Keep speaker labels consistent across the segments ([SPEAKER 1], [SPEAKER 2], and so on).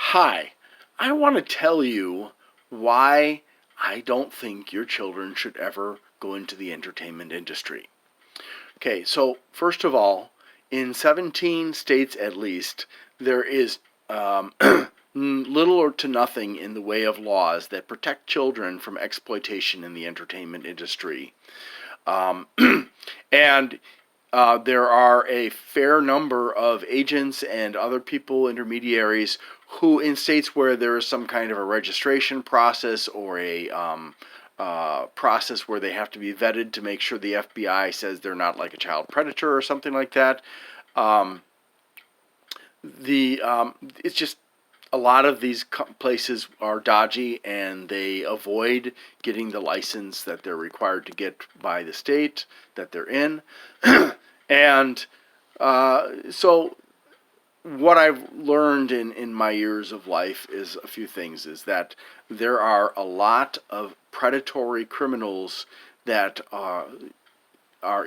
[SPEAKER 1] Hi, I want to tell you why I don't think your children should ever go into the entertainment industry. Okay, so first of all, in 17 states at least, there is little or to nothing in the way of laws that protect children from exploitation in the entertainment industry. Um, and there are a fair number of agents and other people, intermediaries, who, in states where there is some kind of a registration process or a process where they have to be vetted to make sure the FBI says they're not like a child predator or something like that. Um, it's just a lot of these places are dodgy and they avoid getting the license that they're required to get by the state that they're in. And so what I've learned in my years of life is a few things, is that there are a lot of predatory criminals that are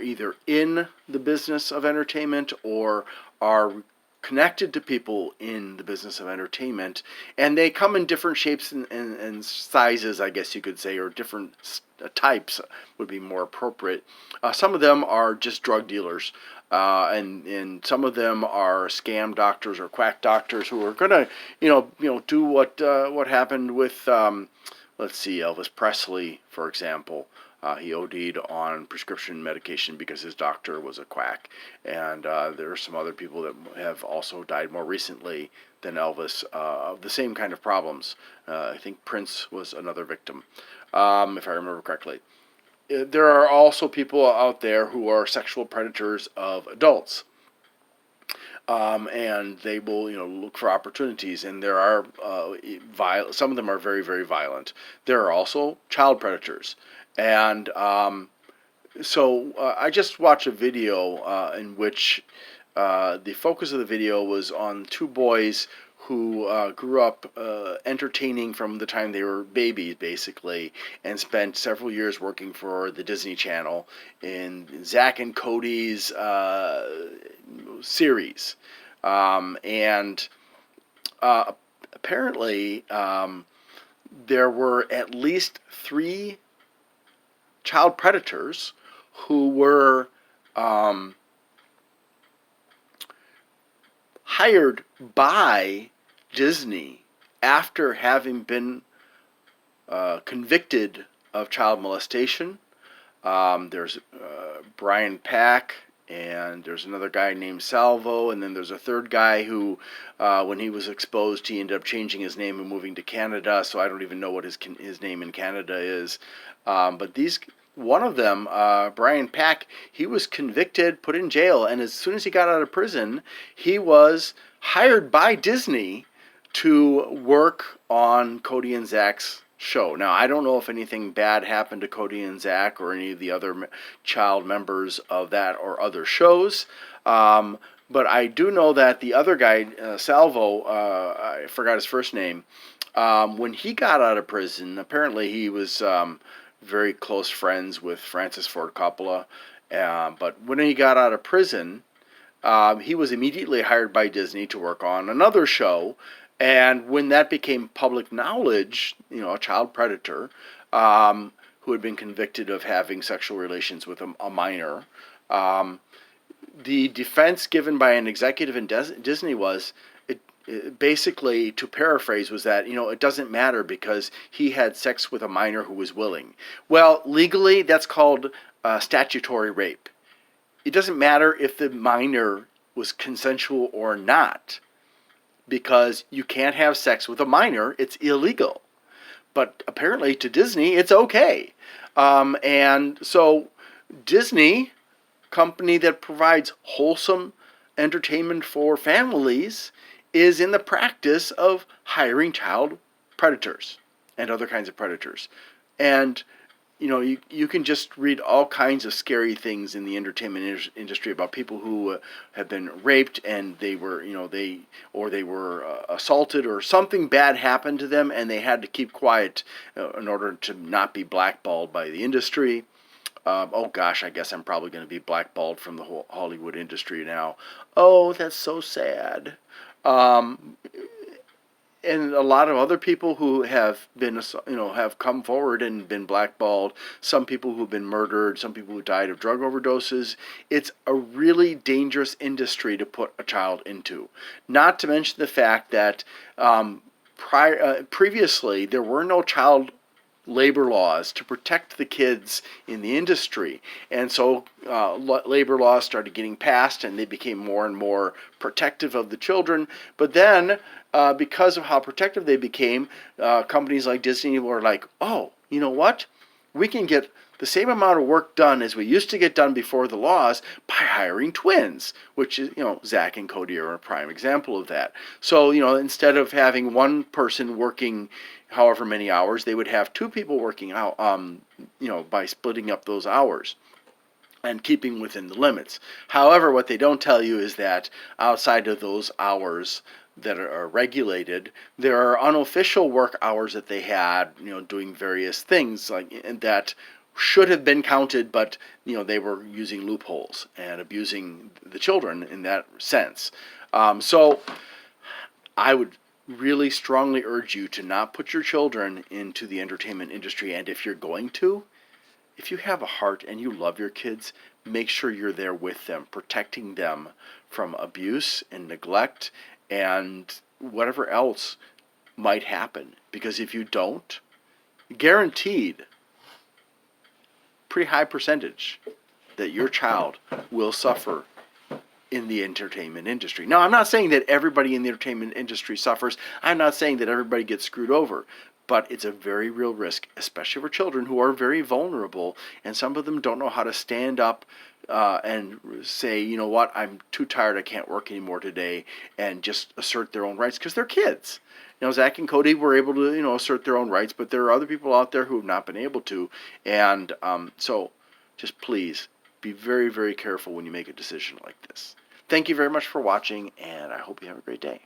[SPEAKER 1] either in the business of entertainment or are connected to people in the business of entertainment, and they come in different shapes and sizes, I guess you could say, or different types would be more appropriate. Some of them are just drug dealers, and some of them are scam doctors or quack doctors who are gonna, do what happened with, let's see, Elvis Presley, for example. He OD'd on prescription medication because his doctor was a quack. And there are some other people that have also died more recently than Elvis of the same kind of problems. I think Prince was another victim, if I remember correctly. There are also people out there who are sexual predators of adults. And they will, look for opportunities. And there are some of them are very, very violent. There are also child predators. And so I just watched a video in which the focus of the video was on two boys who grew up entertaining from the time they were babies, basically, and spent several years working for the Disney Channel in Zack and Cody's series. And apparently, there were at least three child predators who were hired by Disney after having been convicted of child molestation. There's Brian Pack, and there's another guy named Salvo, and then there's a third guy who, when he was exposed, he ended up changing his name and moving to Canada, so I don't even know what his name in Canada is. But one of them, Brian Pack, he was convicted, put in jail, and as soon as he got out of prison, he was hired by Disney to work on Cody and Zach's show. Now, I don't know if anything bad happened to Cody and Zach or any of the other child members of that or other shows, but I do know that the other guy, Salvo, I forgot his first name, when he got out of prison, apparently he was very close friends with Francis Ford Coppola, but when he got out of prison, he was immediately hired by Disney to work on another show. And when that became public knowledge, a child predator who had been convicted of having sexual relations with a minor, the defense given by an executive in Disney was, basically, to paraphrase, was that, it doesn't matter because he had sex with a minor who was willing. Well, legally, that's called statutory rape. It doesn't matter if the minor was consensual or not, because you can't have sex with a minor. It's illegal. But apparently to Disney, it's okay. And so Disney, company that provides wholesome entertainment for families, is in the practice of hiring child predators and other kinds of predators. And you can just read all kinds of scary things in the entertainment industry about people who have been raped, and they were, they were assaulted, or something bad happened to them, and they had to keep quiet in order to not be blackballed by the industry. Oh gosh, I guess I'm probably going to be blackballed from the whole Hollywood industry now. Oh, that's so sad. Um, and a lot of other people who have been, have come forward and been blackballed, some people who've been murdered, some people who died of drug overdoses. It's a really dangerous industry to put a child into. Not to mention the fact that previously there were no child labor laws to protect the kids in the industry. And so labor laws started getting passed and they became more and more protective of the children. But then, because of how protective they became, companies like Disney were like, oh, you know what? We can get the same amount of work done as we used to get done before the laws by hiring twins, which is, Zach and Cody are a prime example of that. So, instead of having one person working however many hours, they would have two people working out, by splitting up those hours and keeping within the limits. However, what they don't tell you is that outside of those hours that are regulated, there are unofficial work hours that they had, doing various things and that should have been counted, but they were using loopholes and abusing the children in that sense. So I would really strongly urge you to not put your children into the entertainment industry. And if you're going to, if you have a heart and you love your kids, make sure you're there with them, protecting them from abuse and neglect and whatever else might happen. Because if you don't, guaranteed, pretty high percentage that your child will suffer in the entertainment industry. Now, I'm not saying that everybody in the entertainment industry suffers. I'm not saying that everybody gets screwed over. But it's a very real risk, especially for children who are very vulnerable, and some of them don't know how to stand up and say, you know what, I'm too tired, I can't work anymore today, and just assert their own rights, because they're kids. Zach and Cody were able to, assert their own rights, but there are other people out there who have not been able to, and so just please be very, very careful when you make a decision like this. Thank you very much for watching, and I hope you have a great day.